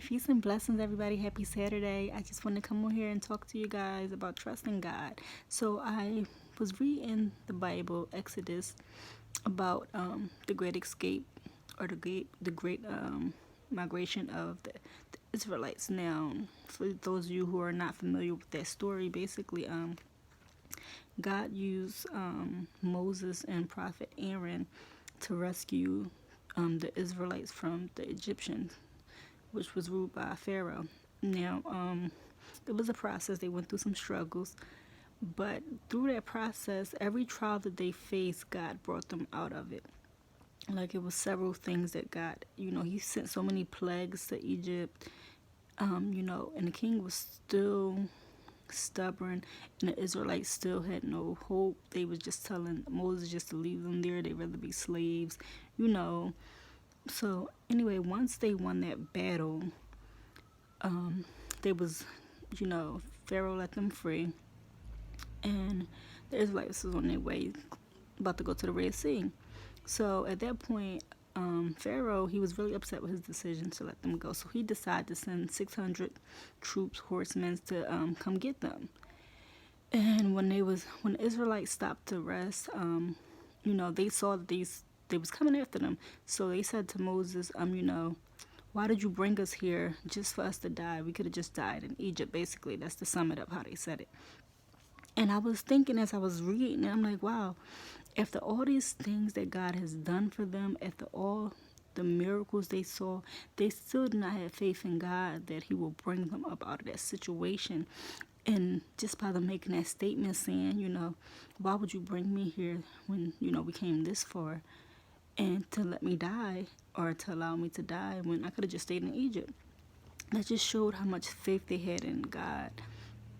Peace and blessings, everybody. Happy Saturday. I just want to come on here and talk to you guys about trusting God. So, I was reading the Bible, Exodus, about the great escape or the great migration of the Israelites. Now, for those of you who are not familiar with that story, basically, God used Moses and Prophet Aaron to rescue the Israelites from the Egyptians, which was ruled by Pharaoh. Now, it was a process. They went through some struggles, but through that process, every trial that they faced, God brought them out of it. Like it was several things that God, He sent so many plagues to Egypt, and the king was still stubborn, and the Israelites still had no hope. They was just telling Moses just to leave them there. They'd rather be slaves, you know. So anyway, once they won that battle, they was, Pharaoh let them free, and the Israelites was on their way, about to go to the Red Sea. So at that point, Pharaoh, he was really upset with his decision to let them go. So he decided to send 600 troops, horsemen, to come get them. And when the Israelites stopped to rest, they saw that they was coming after them. So they said to Moses, why did you bring us here just for us to die? We could have just died in Egypt, basically. That's to sum it up how they said it. And I was thinking as I was reading, and I'm like, wow, after all these things that God has done for them, after all the miracles they saw, they still did not have faith in God that He will bring them up out of that situation. And just by them making that statement saying, why would you bring me here when, we came this far, and to let me die or to allow me to die when I could have just stayed in Egypt? That just showed how much faith they had in God,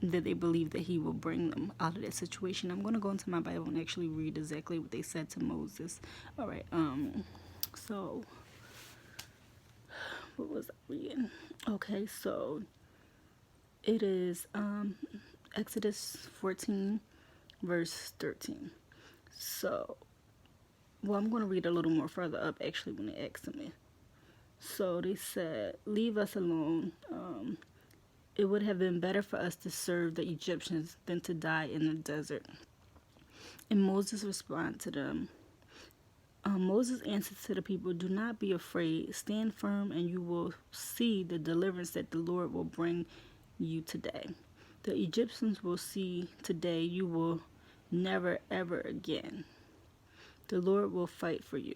that they believed that He will bring them out of that situation. I'm going to go into my Bible and actually read exactly what they said to Moses. All right. So what was I reading? Okay, so it is Exodus 14, verse 13. So, well, I'm going to read a little more further up actually when they asked me. So they said, leave us alone. It would have been better for us to serve the Egyptians than to die in the desert. And Moses responded to them. Moses answered to the people, do not be afraid. Stand firm and you will see the deliverance that the Lord will bring you today. The Egyptians will see today, you will never ever again. The Lord will fight for you.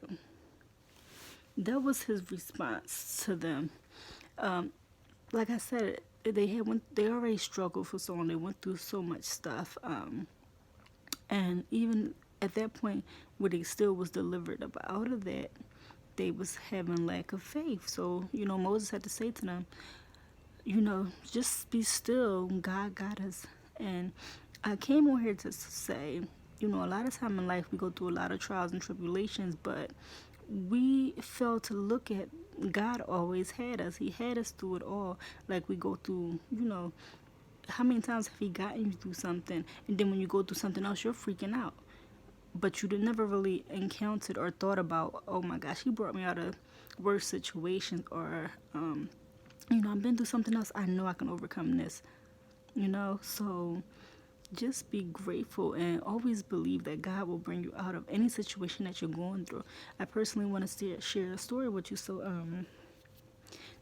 That was his response to them. Like I said, they already struggled for so long. They went through so much stuff, and even at that point, where they still was delivered up out of that, they was having lack of faith. So Moses had to say to them, just be still. God got us. And I came on here to say, a lot of time in life we go through a lot of trials and tribulations, but we fail to look at God always had us. He had us through it all. Like we go through, how many times have He gotten you through something, and then when you go through something else, you're freaking out. But you never really encountered or thought about, oh my gosh, He brought me out of worse situations, or, I've been through something else. I know I can overcome this, So just be grateful and always believe that God will bring you out of any situation that you're going through. I personally want to share a story with you. So,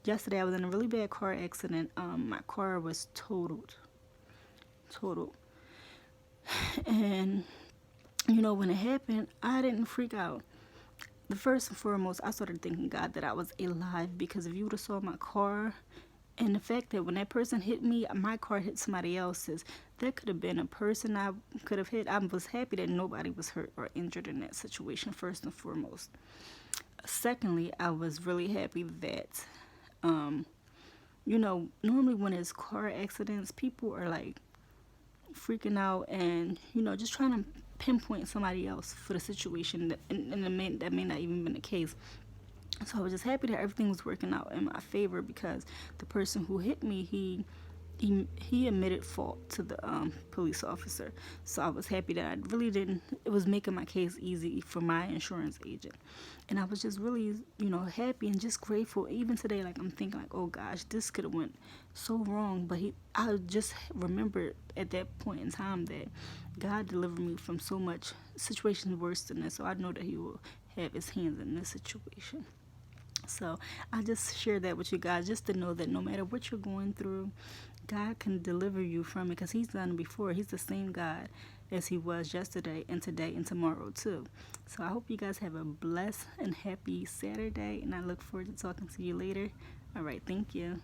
yesterday I was in a really bad car accident. My car was totaled. And, when it happened, I didn't freak out. The first and foremost, I started thanking God that I was alive, because if you would have saw my car, and the fact that when that person hit me, my car hit somebody else's, that could have been a person I could have hit. I was happy that nobody was hurt or injured in that situation, first and foremost. Secondly, I was really happy that, normally when it's car accidents, people are like freaking out and, just trying to pinpoint somebody else for the situation, that may not even been the case. So I was just happy that everything was working out in my favor, because the person who hit me, he he admitted fault to the police officer. So I was happy that I really didn't. It was making my case easy for my insurance agent, and I was just really, happy and just grateful. Even today, like I'm thinking, like, oh gosh, this could have went so wrong. But I just remembered at that point in time that God delivered me from so much situations worse than this. So I know that He will have His hands in this situation. So I just share that with you guys just to know that no matter what you're going through, God can deliver you from it because He's done it before. He's the same God as He was yesterday and today and tomorrow too. So I hope you guys have a blessed and happy Saturday, and I look forward to talking to you later. All right, thank you.